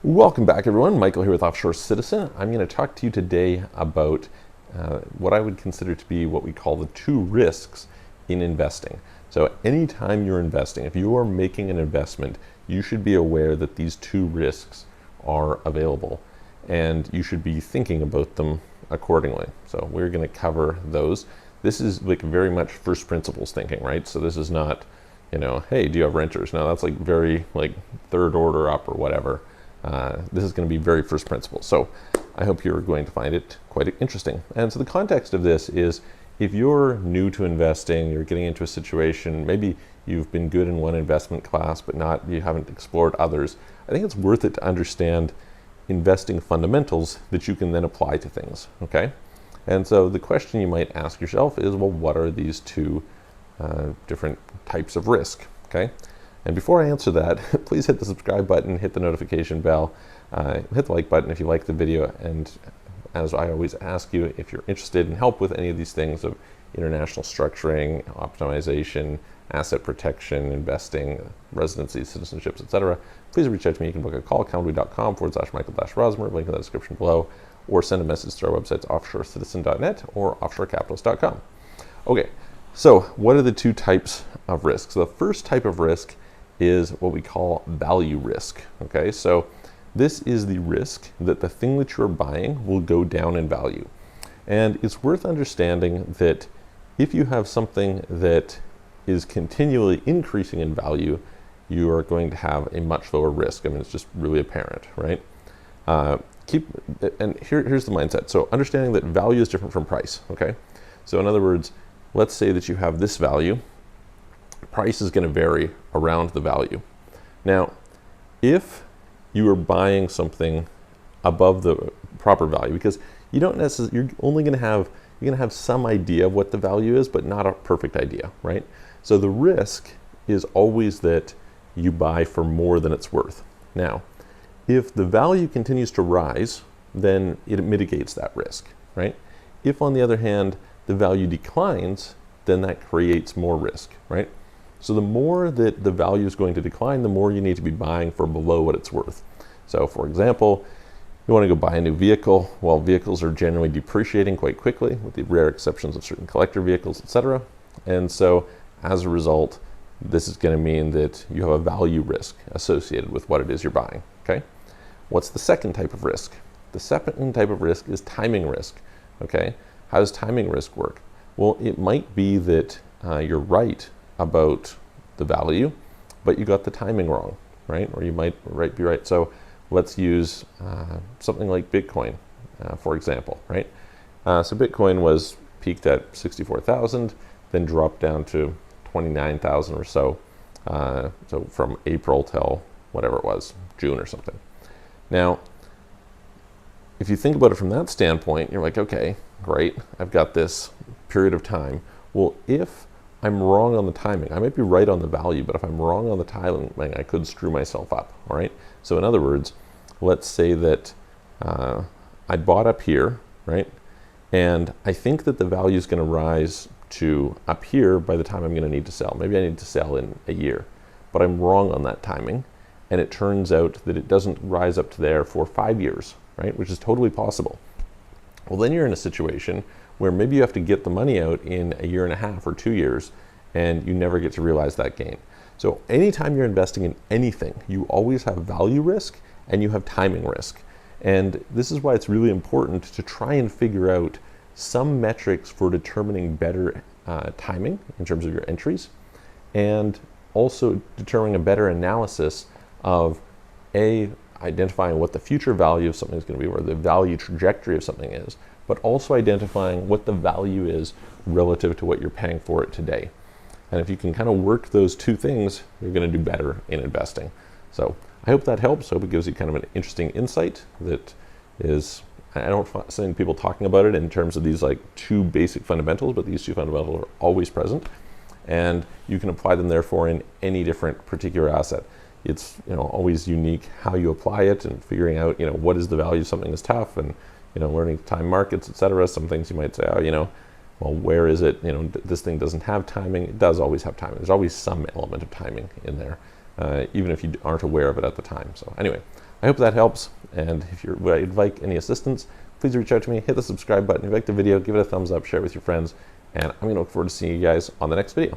Welcome back, everyone. Michael here with Offshore Citizen. I'm going to talk to you today about what I would consider to be what we call the two risks in investing. So anytime you're investing, if you are making an investment, you should be aware that these two risks are available, and you should be thinking about them accordingly. So we're going to cover those. This is like very much first principles thinking, right? So this is not, hey, do you have renters? No, that's like very like third order up or whatever. This is going to be very first principles. So I hope you're going to find it quite interesting. And so the context of this is if you're new to investing, you're getting into a situation, maybe you've been good in one investment class, but you haven't explored others. I think it's worth it to understand investing fundamentals that you can then apply to things, okay? And so the question you might ask yourself is, well, what are these two different types of risk, okay? And before I answer that, please hit the subscribe button, hit the notification bell, hit the like button if you like the video, and as I always ask you, if you're interested in help with any of these things of international structuring, optimization, asset protection, investing, residency, citizenships, etc., please reach out to me. You can book a call, calendly.com/Michael-Rosmer, link in the description below, or send a message to our websites, offshorecitizen.net or offshorecapitalist.com. Okay, so what are the two types of risks? So the first type of risk is what we call value risk. Okay, so this is the risk that the thing that you're buying will go down in value. And it's worth understanding that if you have something that is continually increasing in value, you are going to have a much lower risk. I mean, it's just really apparent, right? Here's the mindset. So understanding that value is different from price, okay? So in other words, let's say that you have this value. Price is going to vary around the value. Now, if you are buying something above the proper value, because you don't necessarily, you're going to have some idea of what the value is, but not a perfect idea, right? So the risk is always that you buy for more than it's worth. Now, if the value continues to rise, then it mitigates that risk, right? If, on the other hand, the value declines, then that creates more risk, right? So the more that the value is going to decline, the more you need to be buying for below what it's worth. So for example, you want to go buy a new vehicle. Well, vehicles are generally depreciating quite quickly, with the rare exceptions of certain collector vehicles, etc. And so as a result, this is going to mean that you have a value risk associated with what it is you're buying, okay? What's the second type of risk? The second type of risk is timing risk, okay? How does timing risk work? Well, it might be that you're right about the value, but you got the timing wrong, right? Or you might be right. So let's use something like Bitcoin, for example, right? So Bitcoin was peaked at 64,000, then dropped down to 29,000 or so. So from April till whatever it was, June or something. Now, if you think about it from that standpoint, you're like, okay, great, I've got this period of time. Well, if I'm wrong on the timing, I might be right on the value, but if I'm wrong on the timing, I could screw myself up, all right? So in other words, let's say that I bought up here, right? And I think that the value is going to rise to up here by the time I'm going to need to sell. Maybe I need to sell in a year, but I'm wrong on that timing. And it turns out that it doesn't rise up to there for 5 years, right? Which is totally possible. Well, then you're in a situation where maybe you have to get the money out in a year and a half or 2 years, and you never get to realize that gain. So anytime you're investing in anything, you always have value risk and you have timing risk. And this is why it's really important to try and figure out some metrics for determining better timing in terms of your entries, and also determining a better analysis of identifying what the future value of something is going to be, or the value trajectory of something is, but also identifying what the value is relative to what you're paying for it today. And if you can kind of work those two things, you're going to do better in investing. So I hope that helps. I hope it gives you kind of an interesting insight that is, I don't see people talking about it in terms of these like two basic fundamentals, but these two fundamentals are always present. And you can apply them therefore in any different particular asset. It's always unique how you apply it, and figuring out what is the value of something is tough, and learning time markets, etc. Some things you might say, well, where is it? This thing doesn't have timing. It does always have timing. There's always some element of timing in there. even if you aren't aware of it at the time. So anyway, I hope that helps, and if you'd like any assistance, please reach out to me, hit the subscribe button, if you like the video, give it a thumbs up, share it with your friends, and I'm going to look forward to seeing you guys on the next video.